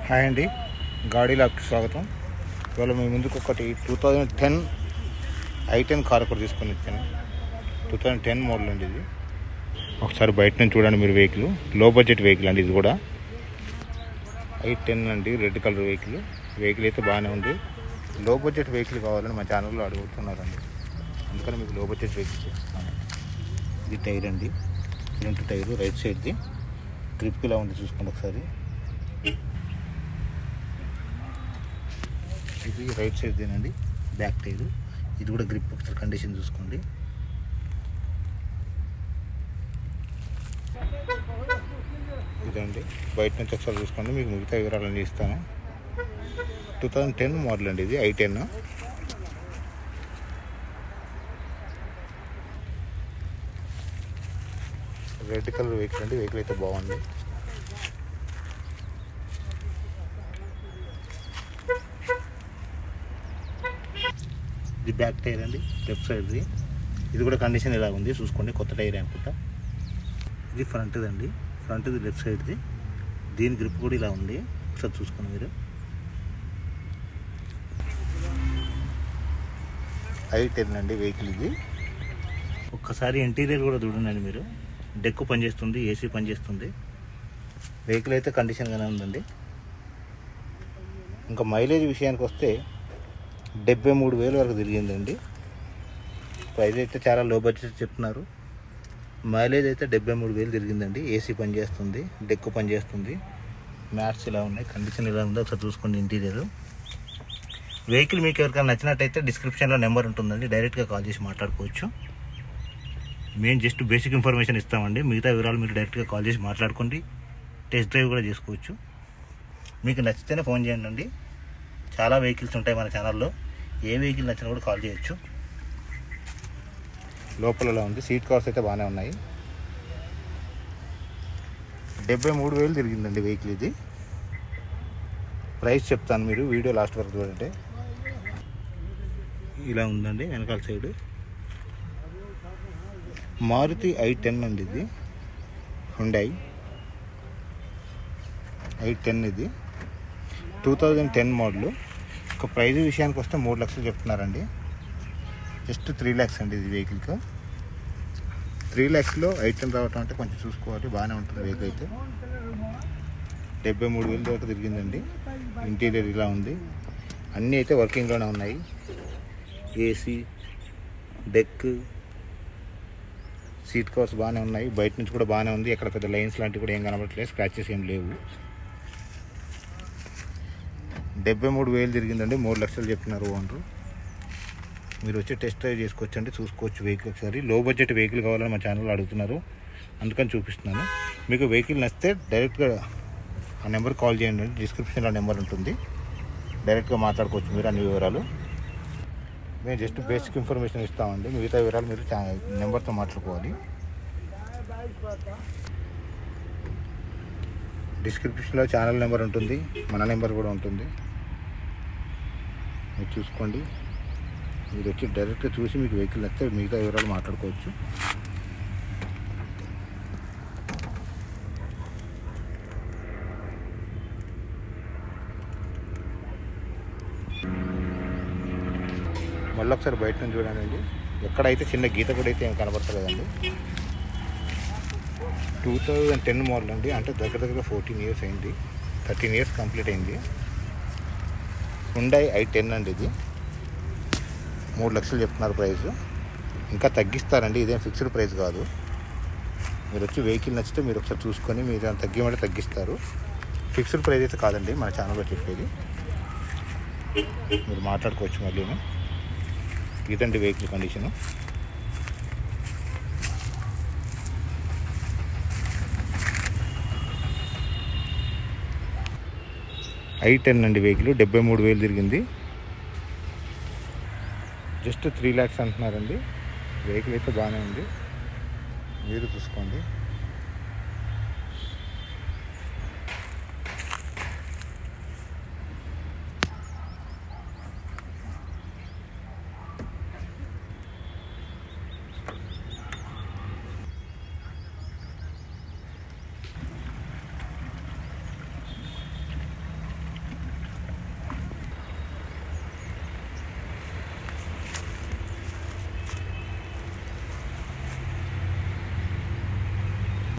Hi అండి, గాడీలాకి స్వాగతం. ఇవాళ మీ ముందుకు ఒకటి 2010 i10 కార్ ఒకటి తీసుకొని వచ్చాను. 2010 మోడల్ అండి ఇది. ఒకసారి బయట నుంచి చూడండి మీరు. వెహికల్ లో బడ్జెట్ వెహికల్ అండి ఇది కూడా. i10 అండి, రెడ్ కలర్ వెహికల్. వెహికల్ అయితే బాగానే ఉంది. లో బడ్జెట్ వెహికల్ కావాలని మా ఛానల్లో అడుగుతున్నారండి, అందుకని మీకు లో బడ్జెట్ వెహికల్ చూపిస్తాను. ఇది టైర్ అండి, ఫ్రంట్ టైరు, రైట్ సైడ్ది. గ్రిప్ ఇలా ఉంది, చూసుకోండి ఒకసారి. ఇది రైట్ సైడ్ దేనండి, బ్యాక్ టైరు. ఇది కూడా గ్రిప్ ఒకసారి కండిషన్ చూసుకోండి. ఇదండి, బయట నుంచి ఒకసారి చూసుకోండి, మీకు మిగతా వివరాలన్నీ ఇస్తాను. 2010 మోడల్ అండి ఇది, i10. రెడ్ కలర్ వెహికల్ అండి. వెహికల్ అయితే బాగుంది. ఇది బ్యాక్ టైర్ అండి, లెఫ్ట్ సైడ్ది. ఇది కూడా కండిషన్ ఇలా ఉంది, చూసుకోండి. కొత్త టైర్ అనుకుంటా. ఇది ఫ్రంట్ది అండి, ఫ్రంట్ది లెఫ్ట్ సైడ్ది. దీని గ్రిప్ కూడా ఇలా ఉంది, ఒకసారి చూసుకోండి మీరు. i10 అండి వెహికల్ ఇది. ఒక్కసారి ఇంటీరియర్ కూడా చూడండి మీరు. డెక్ పనిచేస్తుంది, ఏసీ పనిచేస్తుంది. వెహికల్ అయితే కండిషన్గానే ఉందండి. ఇంకా మైలేజ్ విషయానికి వస్తే 73,000 వరకు తిరిగిందండి. ప్రైస్ అయితే చాలా లో బడ్జెట్ చెప్తున్నారు. మైలేజ్ అయితే 73,000 తిరిగిందండి. ఏసీ పనిచేస్తుంది, డెక్ పనిచేస్తుంది, మ్యాట్స్ ఇలా ఉన్నాయి, కండిషన్ ఇలా ఉందో ఒకసారి చూసుకోండి. ఇంటీరియర్ వెహికల్ మీకు ఎవరికైనా నచ్చినట్టయితే డిస్క్రిప్షన్లో నెంబర్ ఉంటుందండి, డైరెక్ట్గా కాల్ చేసి మాట్లాడుకోవచ్చు. మేము జస్ట్ బేసిక్ ఇన్ఫర్మేషన్ ఇస్తామండి, మిగతా వివరాలు మీరు డైరెక్ట్గా కాల్ చేసి మాట్లాడుకోండి. టెస్ట్ డ్రైవ్ కూడా చేసుకోవచ్చు. మీకు నచ్చితేనే ఫోన్ చేయండి అండి. చాలా వెహికల్స్ ఉంటాయి మన ఛానల్లో, ఏ వెహికల్ నచ్చినా కూడా కాల్ చేయొచ్చు. లోపల ఉంది, సీట్ కవర్స్ అయితే బాగానే ఉన్నాయి. 73,000 తిరిగిందండి వెహికల్ ఇది. ప్రైస్ చెప్తాను, మీరు వీడియో లాస్ట్ వరకు చూడండి. ఇలా ఉందండి వెనకాల సైడ్. మారుతి i10 అండి ఇది, హుండై i10 ఇది. 2010 మోడల్. ఒక ప్రైజ్ విషయానికి వస్తే 3 లక్షలు చెప్తున్నారండి. జస్ట్ 3 lakhs అండి ఇది వెహికల్కి. 3 lakhsలో i10 రావటం అంటే కొంచెం చూసుకోవాలి, బాగానే ఉంటుంది వెహికల్ అయితే. 73,000 దాకా తిరిగిందండి. ఇంటీరియర్ ఇలా ఉంది. అన్నీ అయితే వర్కింగ్లోనే ఉన్నాయి. ఏసీ, డెక్, సీట్ కవర్స్ బాగానే ఉన్నాయి. బయట నుంచి కూడా బాగానే ఉంది. ఎక్కడ పెద్ద లైన్స్ లాంటివి కూడా ఏం కనబడట్లేదు, స్క్రాచెస్ ఏం లేవు. 73,000 తిరిగిందండి. 3 లక్షలు చెప్తున్నారు ఓనరు. మీరు వచ్చి టెస్ట్ డ్రైవ్ చేసుకోవచ్చండి, చూసుకోవచ్చు వెహికల్ ఒకసారి. లో బడ్జెట్ వెహికల్ కావాలని మా ఛానల్లో అడుగుతున్నారు, అందుకని చూపిస్తున్నాను. మీకు వెహికల్ నచ్చితే డైరెక్ట్గా ఆ నెంబర్ కాల్ చేయండి. డిస్క్రిప్షన్లో నెంబర్ ఉంటుంది, డైరెక్ట్గా మాట్లాడుకోవచ్చు మీరు అన్ని వివరాలు. మేము జస్ట్ బేసిక్ ఇన్ఫర్మేషన్ ఇస్తామండి, మిగతా వివరాలు మీరు నెంబర్తో మాట్లాడుకోవాలి. డిస్క్రిప్షన్లో ఛానల్ నెంబర్ ఉంటుంది, మన నెంబర్ కూడా ఉంటుంది, మీరు చూసుకోండి. మీరు వచ్చి డైరెక్ట్గా చూసి మీకు వెహికల్ నచ్చితే మిగతా వివరాలు మాట్లాడుకోవచ్చు. మళ్ళీ ఒకసారి బయట నుంచి చూడండి. ఎక్కడైతే చిన్న గీత కూడా అయితే ఏం కనబడతలేదండి. 2010 మోడల్ అండి, అంటే దగ్గర 14 years అయింది. 13 years కంప్లీట్ అయింది. హుండై i10 అండి ఇది. 3 లక్షలు చెప్తున్నారు ప్రైస్. ఇంకా తగ్గిస్తారండి, ఇదేం ఫిక్స్డ్ ప్రైస్ కాదు. మీరు వచ్చి వెహికల్ నచ్చితే మీరు ఒకసారి చూసుకొని మీరు తగ్గిమంటే తగ్గిస్తారు. ఫిక్స్డ్ ప్రైస్ అయితే కాదండి, మన ఛానల్లో చెప్పేది. మీరు మాట్లాడుకోవచ్చు. మళ్ళీ ఇదండి వెహికల్ కండిషను. i10 అండి వెహికల్. 73,000 తిరిగింది. జస్ట్ 3 lakhs అంటున్నారండి. వెహికల్ అయితే బాగానే ఉంది, మీరు చూసుకోండి.